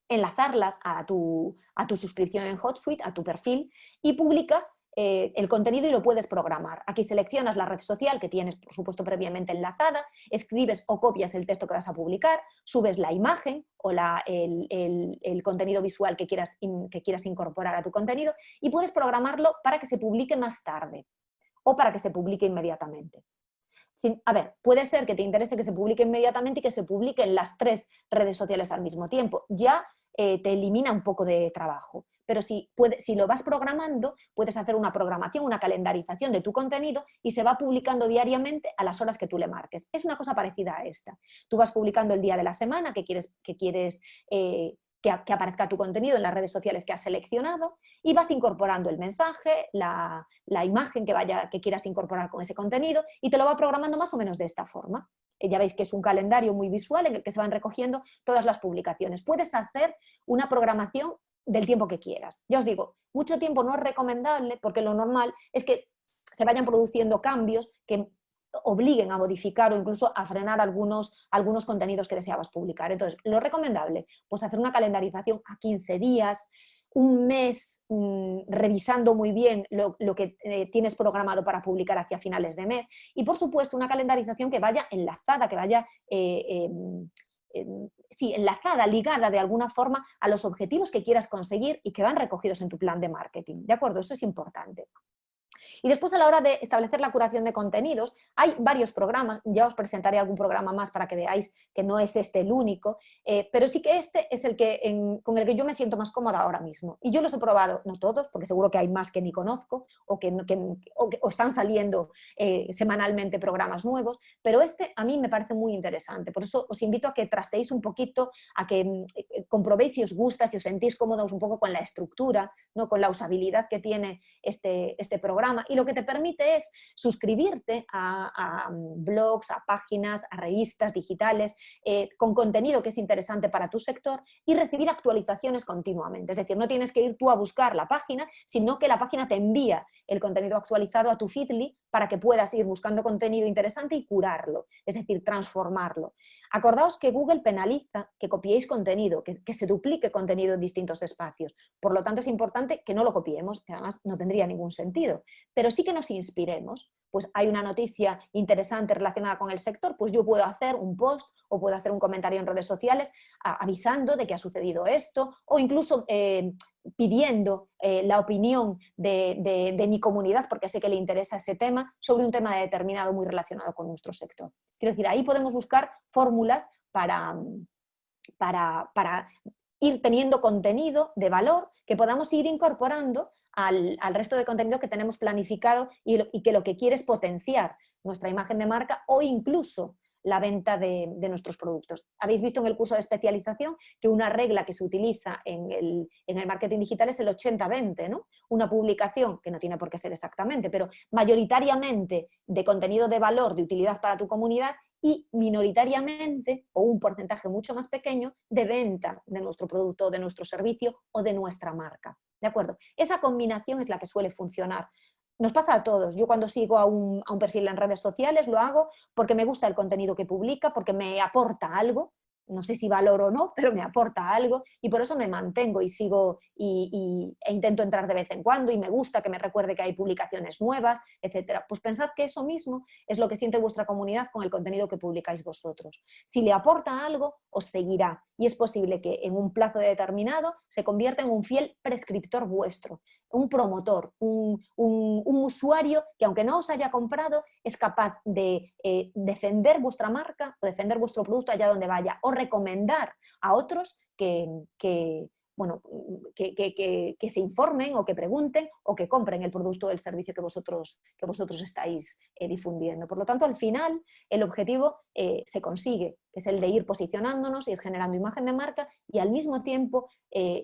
enlazarlas a tu suscripción en HotSuite, a tu perfil, y publicas el contenido y lo puedes programar. Aquí seleccionas la red social que tienes, por supuesto, previamente enlazada, escribes o copias el texto que vas a publicar, subes la imagen o el contenido visual que quieras incorporar a tu contenido y puedes programarlo para que se publique más tarde o para que se publique inmediatamente. A ver, puede ser que te interese que se publique inmediatamente y que se publique en las 3 redes sociales al mismo tiempo. Ya te elimina un poco de trabajo. Pero si lo vas programando, puedes hacer una programación, una calendarización de tu contenido y se va publicando diariamente a las horas que tú le marques. Es una cosa parecida a esta. Tú vas publicando el día de la semana que quieres que aparezca tu contenido en las redes sociales que has seleccionado y vas incorporando el mensaje, la imagen que quieras incorporar con ese contenido y te lo va programando más o menos de esta forma. Ya veis que es un calendario muy visual en el que se van recogiendo todas las publicaciones. Puedes hacer una programación del tiempo que quieras. Ya os digo, mucho tiempo no es recomendable porque lo normal es que se vayan produciendo cambios que obliguen a modificar o incluso a frenar algunos contenidos que deseabas publicar. Entonces, lo recomendable, pues hacer una calendarización a 15 días, un mes, revisando muy bien lo que tienes programado para publicar hacia finales de mes y, por supuesto, una calendarización que vaya enlazada, que vaya enlazada, ligada de alguna forma a los objetivos que quieras conseguir y que van recogidos en tu plan de marketing. ¿De acuerdo? Eso es importante. Y después, a la hora de establecer la curación de contenidos, hay varios programas, ya os presentaré algún programa más para que veáis que no es este el único, pero sí que este es el que, con el que yo me siento más cómoda ahora mismo. Y yo los he probado, no todos, porque seguro que hay más que ni conozco, o están saliendo semanalmente programas nuevos, pero este a mí me parece muy interesante. Por eso os invito a que trasteéis un poquito, a que comprobéis si os gusta, si os sentís cómodos un poco con la estructura, ¿no? Con la usabilidad que tiene este programa, y lo que te permite es suscribirte a blogs, a páginas, a revistas digitales, con contenido que es interesante para tu sector y recibir actualizaciones continuamente. Es decir, no tienes que ir tú a buscar la página, sino que la página te envía el contenido actualizado a tu Feedly para que puedas ir buscando contenido interesante y curarlo, es decir, transformarlo. Acordaos que Google penaliza que copiéis contenido, que se duplique contenido en distintos espacios. Por lo tanto, es importante que no lo copiemos, que además no tendría ningún sentido, pero sí que nos inspiremos. Pues hay una noticia interesante relacionada con el sector, pues yo puedo hacer un post o puedo hacer un comentario en redes sociales avisando de que ha sucedido esto, o incluso pidiendo la opinión de mi comunidad, porque sé que le interesa ese tema, sobre un tema determinado muy relacionado con nuestro sector. Quiero decir, ahí podemos buscar fórmulas para ir teniendo contenido de valor que podamos ir incorporando al resto de contenido que tenemos planificado y que lo que quiere es potenciar nuestra imagen de marca o incluso la venta de nuestros productos. Habéis visto en el curso de especialización que una regla que se utiliza en el marketing digital es el 80-20, ¿no? Una publicación, que no tiene por qué ser exactamente, pero mayoritariamente de contenido de valor, de utilidad para tu comunidad, y minoritariamente, o un porcentaje mucho más pequeño, de venta de nuestro producto, de nuestro servicio o de nuestra marca. ¿De acuerdo? Esa combinación es la que suele funcionar. Nos pasa a todos. Yo cuando sigo a un perfil en redes sociales lo hago porque me gusta el contenido que publica, porque me aporta algo, no sé si valoro o no, pero me aporta algo y por eso me mantengo y sigo e intento entrar de vez en cuando y me gusta que me recuerde que hay publicaciones nuevas, etcétera. Pues pensad que eso mismo es lo que siente vuestra comunidad con el contenido que publicáis vosotros. Si le aporta algo, os seguirá y es posible que en un plazo determinado se convierta en un fiel prescriptor vuestro, un promotor, un usuario que aunque no os haya comprado es capaz de defender vuestra marca o defender vuestro producto allá donde vaya o recomendar a otros que se informen o que pregunten o que compren el producto o el servicio que vosotros estáis difundiendo. Por lo tanto, al final, el objetivo se consigue, que es el de ir posicionándonos, ir generando imagen de marca y al mismo tiempo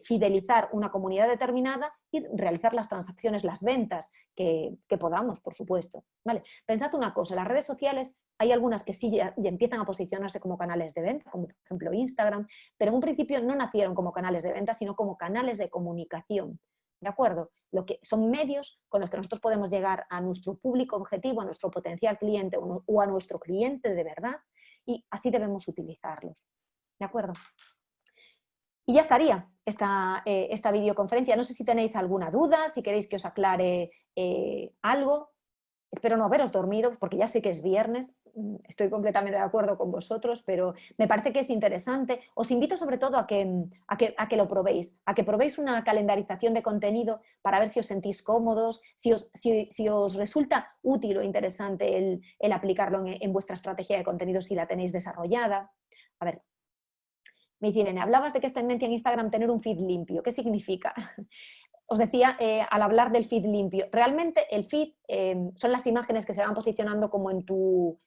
fidelizar una comunidad determinada y realizar las transacciones, las ventas que podamos, por supuesto. ¿Vale? Pensad una cosa, las redes sociales hay algunas que sí ya empiezan a posicionarse como canales de venta, como por ejemplo Instagram, pero en un principio no nacieron como canales de venta, sino como canales de comunicación. ¿De acuerdo? Lo que son medios con los que nosotros podemos llegar a nuestro público objetivo, a nuestro potencial cliente o a nuestro cliente de verdad, y así debemos utilizarlos. ¿De acuerdo? Y ya estaría esta videoconferencia. No sé si tenéis alguna duda, si queréis que os aclare algo. Espero no haberos dormido, porque ya sé que es viernes, estoy completamente de acuerdo con vosotros, pero me parece que es interesante. Os invito sobre todo a que lo probéis, a que probéis una calendarización de contenido para ver si os sentís cómodos, si os resulta útil o interesante el aplicarlo en vuestra estrategia de contenido si la tenéis desarrollada. A ver, me dice Irene, hablabas de que es tendencia en Instagram tener un feed limpio. ¿Qué significa? Os decía al hablar del feed limpio, realmente el feed son las imágenes que se van posicionando como en tu,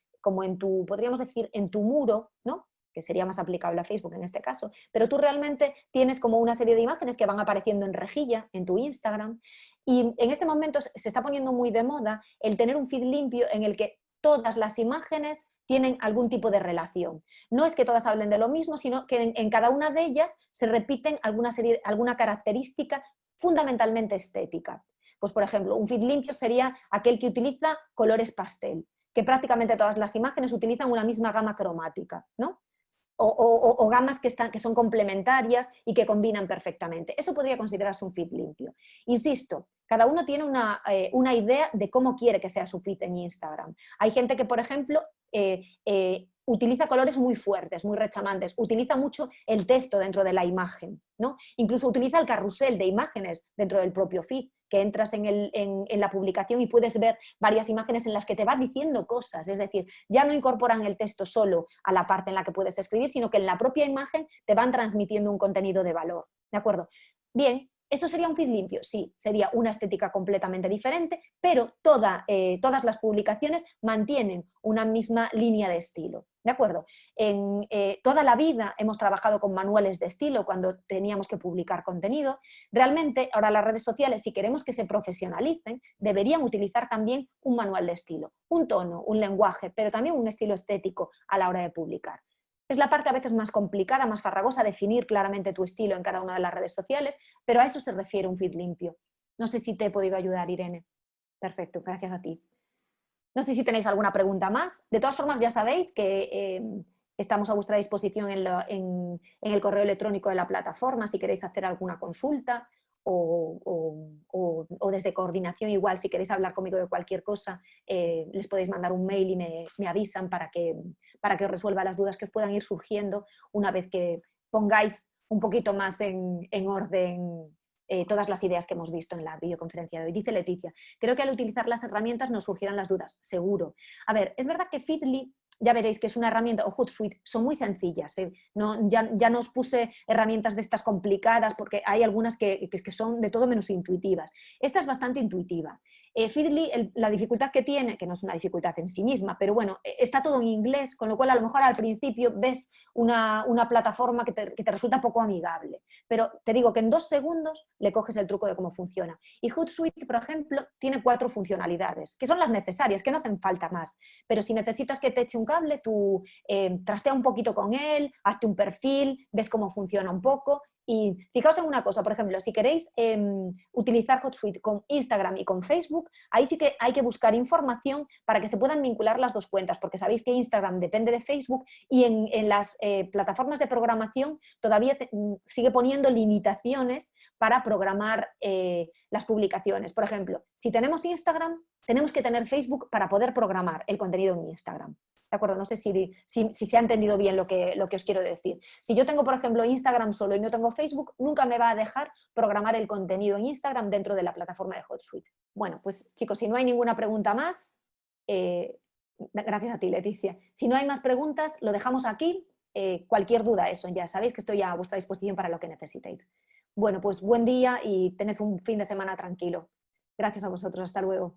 podríamos decir, en tu muro, ¿no? Que sería más aplicable a Facebook en este caso, pero tú realmente tienes como una serie de imágenes que van apareciendo en rejilla en tu Instagram y en este momento se está poniendo muy de moda el tener un feed limpio en el que todas las imágenes tienen algún tipo de relación. No es que todas hablen de lo mismo, sino que en cada una de ellas se repiten alguna característica fundamentalmente estética. Pues, por ejemplo, un feed limpio sería aquel que utiliza colores pastel, que prácticamente todas las imágenes utilizan una misma gama cromática, ¿no? O gamas que son complementarias y que combinan perfectamente. Eso podría considerarse un feed limpio. Insisto, cada uno tiene una idea de cómo quiere que sea su feed en Instagram. Hay gente que, por ejemplo, utiliza colores muy fuertes, muy rechamantes, utiliza mucho el texto dentro de la imagen, ¿no? Incluso utiliza el carrusel de imágenes dentro del propio feed, que entras en la publicación y puedes ver varias imágenes en las que te va diciendo cosas, es decir, ya no incorporan el texto solo a la parte en la que puedes escribir, sino que en la propia imagen te van transmitiendo un contenido de valor, ¿de acuerdo? Bien, ¿eso sería un feed limpio? Sí, sería una estética completamente diferente, pero todas las publicaciones mantienen una misma línea de estilo, ¿de acuerdo? Toda la vida hemos trabajado con manuales de estilo cuando teníamos que publicar contenido. Realmente, ahora las redes sociales, si queremos que se profesionalicen, deberían utilizar también un manual de estilo, un tono, un lenguaje, pero también un estilo estético a la hora de publicar. Es la parte a veces más complicada, más farragosa, definir claramente tu estilo en cada una de las redes sociales, pero a eso se refiere un feed limpio. No sé si te he podido ayudar, Irene. Perfecto, gracias a ti. No sé si tenéis alguna pregunta más. De todas formas, ya sabéis que estamos a vuestra disposición en el correo electrónico de la plataforma si queréis hacer alguna consulta o desde coordinación igual, si queréis hablar conmigo de cualquier cosa, les podéis mandar un mail y me avisan para que os resuelva las dudas que os puedan ir surgiendo una vez que pongáis un poquito más en orden todas las ideas que hemos visto en la videoconferencia de hoy. Dice Leticia, creo que al utilizar las herramientas nos surgirán las dudas, seguro. A ver, es verdad que Feedly, ya veréis que es una herramienta, o Hootsuite, son muy sencillas. No, ya no os puse herramientas de estas complicadas porque hay algunas que son de todo menos intuitivas. Esta es bastante intuitiva. Feedly, la dificultad que tiene, que no es una dificultad en sí misma, pero bueno, está todo en inglés, con lo cual a lo mejor al principio ves una plataforma que te resulta poco amigable. Pero te digo que en 2 segundos le coges el truco de cómo funciona. Y Hootsuite, por ejemplo, tiene 4 funcionalidades, que son las necesarias, que no hacen falta más. Pero si necesitas que te eche un cable, tú trastea un poquito con él, hazte un perfil, ves cómo funciona un poco. Y fijaos en una cosa, por ejemplo, si queréis utilizar Hootsuite con Instagram y con Facebook, ahí sí que hay que buscar información para que se puedan vincular las 2 cuentas, porque sabéis que Instagram depende de Facebook y en las plataformas de programación todavía sigue poniendo limitaciones para programar las publicaciones. Por ejemplo, si tenemos Instagram, tenemos que tener Facebook para poder programar el contenido en Instagram. ¿De acuerdo? No sé si se ha entendido bien lo que os quiero decir. Si yo tengo, por ejemplo, Instagram solo y no tengo Facebook, nunca me va a dejar programar el contenido en Instagram dentro de la plataforma de Hootsuite. Bueno, pues chicos, si no hay ninguna pregunta más, gracias a ti, Leticia. Si no hay más preguntas, lo dejamos aquí. Cualquier duda, eso, ya sabéis que estoy a vuestra disposición para lo que necesitéis. Bueno, pues buen día y tened un fin de semana tranquilo. Gracias a vosotros. Hasta luego.